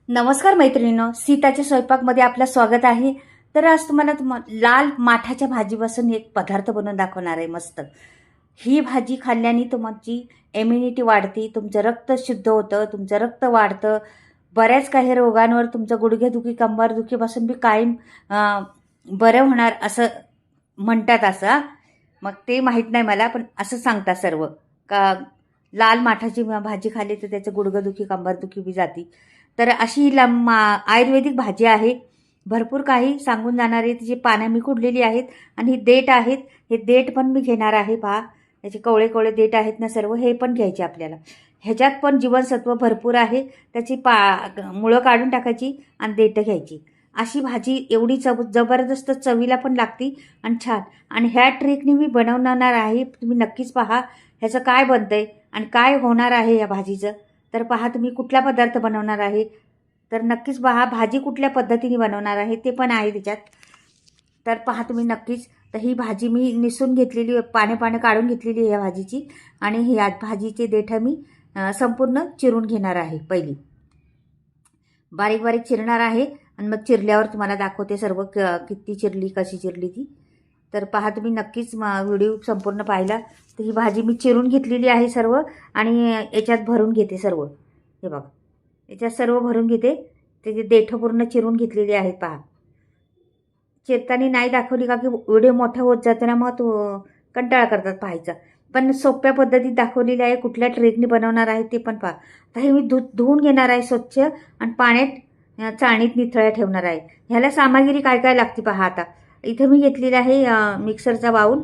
नमस्कार मैत्रिणींनो, सीताच्या स्वयंपाकमध्ये आपलं स्वागत आहे. तर आज तुम्हाला लाल माठाच्या भाजीपासून एक पदार्थ बनवून दाखवणार आहे मस्त. ही भाजी खाल्ल्याने तुमची इम्युनिटी वाढते, तुमचं रक्त शुद्ध होतं, तुमचं रक्त वाढतं. बऱ्याच काही रोगांवर तुमचं गुडघेदुखी, कंबरदुखीपासून बी कायम बरं होणार असं म्हणतात असं. मग ते माहीत नाही मला, पण असं सांगतात सर्व का लाल माठाची भाजी खाल्ली तर त्याचं गुडघेदुखी, कंबरदुखी बी जाते. तर अशी ही आयुर्वेदिक भाजी आहे. भरपूर काही सांगून जाणार आहे. तिची पानं मी खुडलेली आहेत आणि ही देठ आहेत. हे देठ पण मी घेणार आहे. पहा, त्याचे कवळे कवळे देठ आहेत ना सर्व, हे पण घ्यायचे आपल्याला. ह्याच्यात पण जीवनसत्व भरपूर आहे. त्याची मुळं काढून टाकायची आणि देठ घ्यायची. अशी भाजी एवढी जबरदस्त चवीला पण लागती आणि छान. आणि ह्या ट्रिकने मी बनवणार आहे. तुम्ही नक्कीच पहा ह्याचं काय बनतंय आणि काय होणार आहे या भाजीचं. तर पहा तुम्ही कुठला पदार्थ बनवणार आहे, तर नक्कीच पहा भाजी कुठल्या पद्धतीने बनवणार आहे ते पण आहे त्याच्यात. तर पहा तुम्ही नक्कीच. तर ही भाजी मी निसून घेतलेली, पाने काढून घेतलेली आहे या भाजीची. आणि ही भाजीचे देठं मी संपूर्ण चिरून घेणार आहे. पहिली बारीक बारीक चिरणार आहे आणि मग चिरल्यावर तुम्हाला दाखवते सर्व किती चिरली, कशी चिरली ती. तर पहा तुम्ही नक्कीच व्हिडिओ संपूर्ण पाहिला. तर ही भाजी मी चिरून घेतलेली आहे सर्व आणि याच्यात भरून घेते सर्व. हे बघा, याच्यात सर्व भरून घेते. त्याचे देठं पूर्ण चिरून घेतलेली आहेत. पहा, चिरताना नाही दाखवली का की व्हिडिओ मोठा होत जातो ना, मग तो कंटाळा करतात पाहायचा. पण सोप्या पद्धतीत दाखवलेली आहे. कुठल्या ट्रेकने बनवणार आहे ते पण पहा. आता हे मी धुवून घेणार आहे स्वच्छ आणि पाण्यात चाळणीत निथळ्या ठेवणार आहे. ह्याला सामग्री काय काय लागते पहा. आता इथं मी घेतलेला आहे मिक्सरचा बाऊल.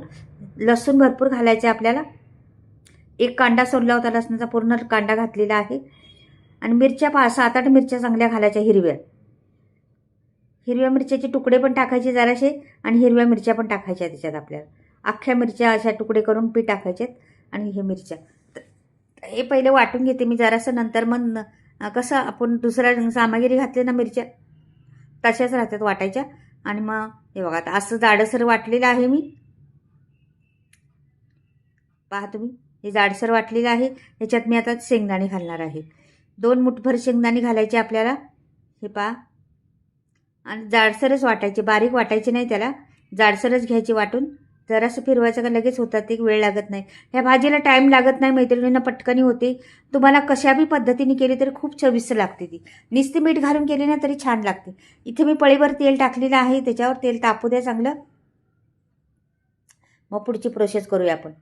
लसूण भरपूर घालायचे आपल्याला. एक कांदा सोडला होता लसणाचा, पूर्ण कांदा घातलेला आहे. आणि मिरच्या 7-8 मिरच्या चांगल्या घालायच्या, हिरव्या. हिरव्या मिरच्याचे तुकडे पण टाकायचे जराशे आणि हिरव्या मिरच्या पण टाकायच्या त्याच्यात आपल्याला. अख्ख्या मिरच्या अशा तुकडे करून पी टाकायच्यात. आणि हे मिरच्या हे पहिले वाटून घेते मी जरासं. नंतर मग कसं आपण दुसऱ्या सामग्री घातली ना मिरच्या तशाच राहतात वाटायच्या. आणि मग हे बघा, आता असं जाडसर वाटलेलं आहे मी. पहा तुम्ही, हे जाडसर वाटलेलं आहे. याच्यात मी आता शेंगदाणे घालणार आहे. 2 मुठभर शेंगदाणे घालायचे आपल्याला. हे पहा, आणि जाडसरच वाटायचे, बारीक वाटायचे नाही त्याला. जाडसरच घ्यायचे वाटून. जरासं फिरवायचं का लगेच होतात, ते वेळ लागत नाही. ह्या भाजीला टाईम लागत नाही मैत्रिणींना, पटकनी होते. तुम्हाला कशा बी पद्धतीने केली तरी खूप चविष्ट लागते ती. नुसती मीठ घालून केली ना तरी छान लागते. इथे मी पळीभर तेल टाकलेलं आहे. त्याच्यावर तेल तापू द्या चांगलं. मग पुढची प्रोसेस करूया आपण.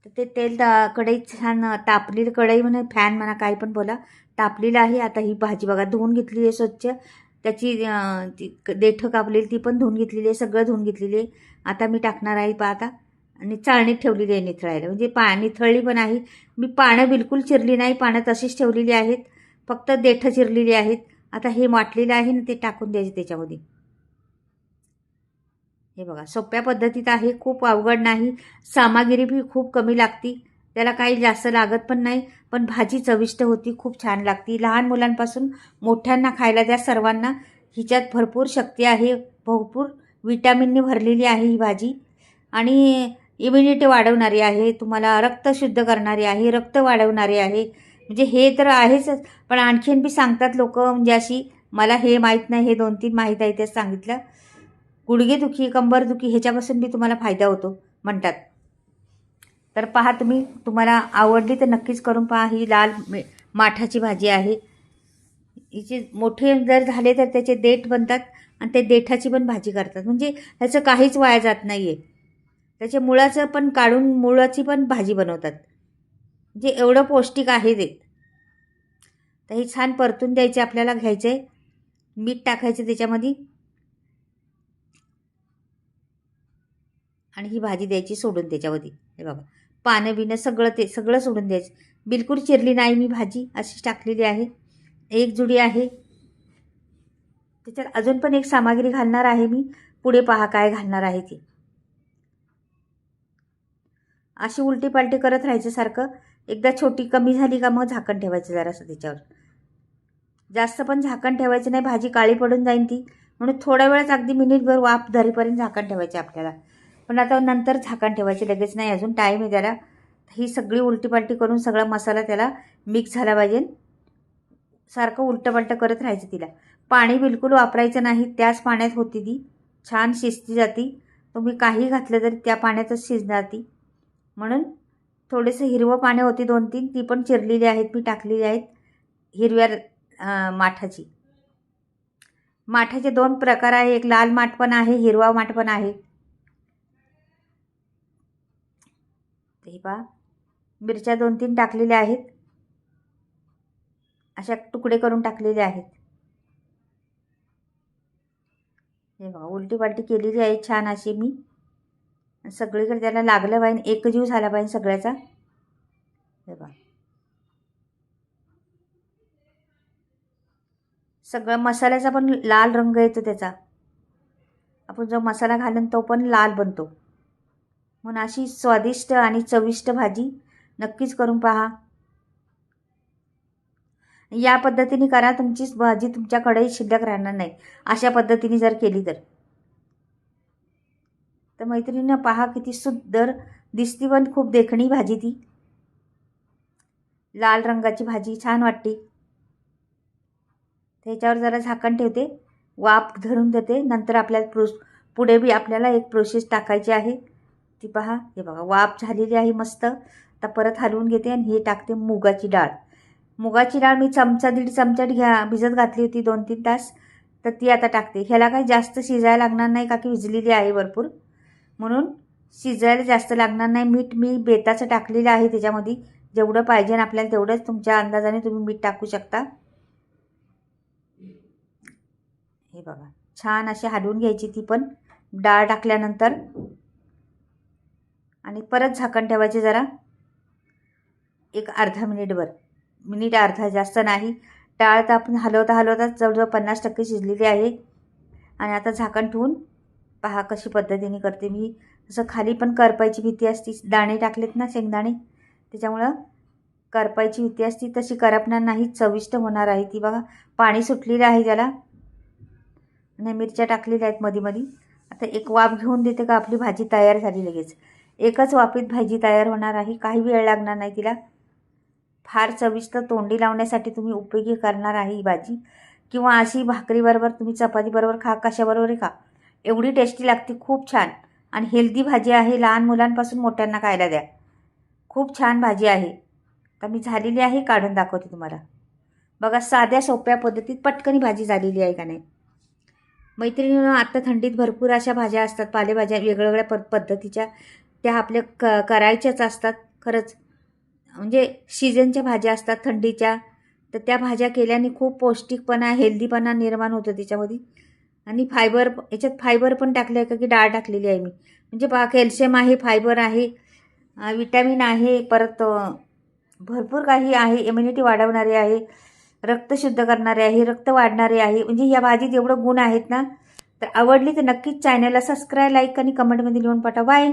तर ते तेल कढईत छान तापलेली, कढई म्हणा फॅन म्हणा काही पण बोला, तापलेलं आहे. आता ही भाजी बघा धुवून घेतली आहे स्वच्छ. त्याची देठं कापलेली ती पण धुवून घेतलेली आहे, सगळं धुवून घेतलेली आहे. आता मी टाकणार आहे पहा आता. आणि चाळणीत ठेवलेली आहे निथळायला, म्हणजे निथळली पण आहे. मी पानं बिलकुल चिरली नाही, पानं तशीच ठेवलेली आहेत, फक्त देठं चिरलेली आहेत. आता हे वाटलेलं आहे ना, ते टाकून द्यायचे त्याच्यामध्ये. हे बघा, सोप्या पद्धतीत आहे, खूप अवघड नाही. सामग्री बी खूप कमी लागती, त्याला काही जास्त लागत पण नाही. पण भाजी चविष्ट होती, खूप छान लागती. लहान मुलांपासून मोठ्यांना खायला द्या सर्वांना. हिच्यात भरपूर शक्ती आहे, भरपूर विटॅमिनने भरलेली आहे ही भाजी. आणि इम्युनिटी वाढवणारी आहे, तुम्हाला रक्त शुद्ध करणारी आहे, रक्त वाढवणारी आहे. म्हणजे हे तर आहेच, पण आणखीन बी सांगतात लोक, म्हणजे अशी मला हे माहीत नाही, हे 2-3 माहीत आहे तेच सांगितलं. गुडघेदुखी, कंबरदुखी ह्याच्यापासून बी तुम्हाला फायदा होतो म्हणतात. तर पहा तुम्ही, तुम्हाला आवडली तर नक्कीच करून पहा. ही लाल माठाची भाजी आहे. हिचे मोठे जर झाले तर त्याचे देठ बनतात आणि ते देठाची पण भाजी करतात. म्हणजे ह्याचं काहीच वाया जात नाही आहे. त्याच्या मुळाचं पण काढून मुळाची पण भाजी बनवतात. म्हणजे एवढं पौष्टिक आहे ते. तर हे छान परतून द्यायचे आपल्याला, घ्यायचे, मीठ टाकायचं त्याच्यामध्ये आणि ही भाजी द्यायची सोडून त्याच्यामध्ये. हे बघा, पानं बिनं सगळं ते सगळं सोडून द्यायचं. बिलकुल चिरली नाही मी भाजी, अशीच टाकलेली आहे. एक जुडी आहे. त्याच्यात अजून पण एक सामग्री घालणार आहे मी. पुढे पहा काय घालणार आहे ती. अशी उलटी पालटी करत राहायचं सारखं. एकदा छोटी कमी झाली का मग झाकण ठेवायचं जरासं त्याच्यावर. जास्त पण झाकण ठेवायचं नाही, भाजी काळी पडून जाईन ती. म्हणून थोड्या वेळात अगदी मिनिटभर वाफ धरीपर्यंत झाकण ठेवायचे आपल्याला. पण आता नंतर झाकण ठेवायचे, लगेच नाही, अजून टाईम आहे त्याला. ही सगळी उलटीपालटी करून सगळा मसाला त्याला मिक्स झाला पाहिजे. सारखं उलटं करत राहायचं तिला. पाणी बिलकुल वापरायचं नाही, त्याच पाण्यात होती ती. छान शिजती जाती. तुम्ही काही घातलं तरी त्या पाण्यातच शिजणार ती. म्हणून थोडेसे हिरवं पाणी होती 2-3, ती पण चिरलेली आहेत मी, टाकलेली आहेत हिरव्या माठाची. माठाचे 2 प्रकार आहे, एक लाल माठ पण आहे, हिरवा माठ पण आहे. हे पहा, मिरच्या 2-3 टाकलेल्या आहेत, अशा तुकडे करून टाकलेले आहेत. हे बघा, उलटी पालटी केलेली आहे छान अशी मी. सगळीकडे त्याला लागलं पाहिजे, एकजीव झाला पाहिजे सगळ्याचा. हे बघा, सगळं मसाल्याचा पण लाल रंग येतो त्याचा. आपण जो मसाला घालून तो पण लाल बनतो. म्हणून अशी स्वादिष्ट आणि चविष्ट भाजी नक्कीच करून पहा. या पद्धतीने करा, तुमची भाजी तुमच्याकडे शिल्लक राहणार नाही अशा पद्धतीने जर केली तर. मैत्रिणींनो पहा, किती सुंदर दिसती, पण खूप देखणी भाजी ती. लाल रंगाची भाजी छान वाटते. त्याच्यावर जरा झाकण ठेवते, वाफ धरून देते. नंतर आपल्याला पुढे बी आपल्याला एक प्रोसेस टाकायची आहे ती पहा. हे बघा, वाफ झालेली आहे मस्त. आता परत हलवून घेते आणि हे टाकते मुगाची डाळ. मुगाची डाळ मी 1-1.5 चमचा भिजत घातली होती 2-3 तास, तर ती आता टाकते. ह्याला काही जास्त शिजायला लागणार नाही, का की भिजलेली आहे भरपूर, म्हणून शिजायला जास्त लागणार नाही. मीठ मी बेताचं टाकलेलं आहे त्याच्यामध्ये, जेवढं पाहिजे आपल्याला तेवढंच तुमच्या अंदाजाने तुम्ही मीठ टाकू शकता. हे बघा, छान अशी हलवून घ्यायची ती पण डाळ टाकल्यानंतर, आणि परत झाकण ठेवायचे जरा एक अर्धा मिनिट अर्धा, जास्त नाही. डाळ तर आपण हलवता जवळजवळ 50% शिजलेली आहे. आणि आता झाकण ठेवून पहा कशी पद्धतीने करते मी. असं खाली पण करपायची भीती असती, दाणे टाकलेत ना शेंगदाणे, त्याच्यामुळं करपायची भीती असती. तशी करपणार नाही, चविष्ट होणार आहे ती. बघा, पाणी सुटलेलं आहे त्याला, आणि मिरच्या टाकलेल्या आहेत मध्ये. आता एक वाफ घेऊन देते का आपली भाजी तयार झाली लगेच. एकच वाफीत भाजी तयार होणार आहे, काही वेळ लागणार नाही तिला. फार चविष्ट, तोंडी लावण्यासाठी तुम्ही उपयोगी करणार आहे ही भाजी. किंवा अशी भाकरीबरोबर, तुम्ही चपातीबरोबर खा, कशाबरोबरही खा, एवढी टेस्टी लागते. खूप छान आणि हेल्दी भाजी आहे, लहान मुलांपासून मोठ्यांना खायला द्या. खूप छान भाजी आहे. तर मी झालेली आहे, काढून दाखवते तुम्हाला. बघा, साध्या सोप्या पद्धतीत पटकनी भाजी झालेली आहे का नाही. मैत्रिणींनो, आता थंडीत भरपूर अशा भाज्या असतात, पालेभाज्या वेगवेगळ्या पद्धतीच्या, त्या आपल्या करायच्याच असतात. खरंच म्हणजे सीजनच्या भाज्या असतात थंडीच्या, तर त्या भाज्या केल्याने खूप पौष्टिकपणा, हेल्दीपणा निर्माण होतो त्याच्यामध्ये. आणि फायबर, याच्यात फायबर पण टाकलं आहे का की डाळ टाकलेली आहे मी. म्हणजे पहा, कॅल्शियम आहे, फायबर आहे, विटॅमिन आहे, परत भरपूर काही आहे. इम्युनिटी वाढवणारे आहे, रक्त शुद्ध करणारे आहे, रक्त वाढणारे आहे. म्हणजे या भाजीत एवढं गुण आहेत ना. तर आवडली तर नक्कीच चॅनलला सबस्क्राईब, लाईक आणि कमेंटमध्ये लिहून पाठवा. बाय.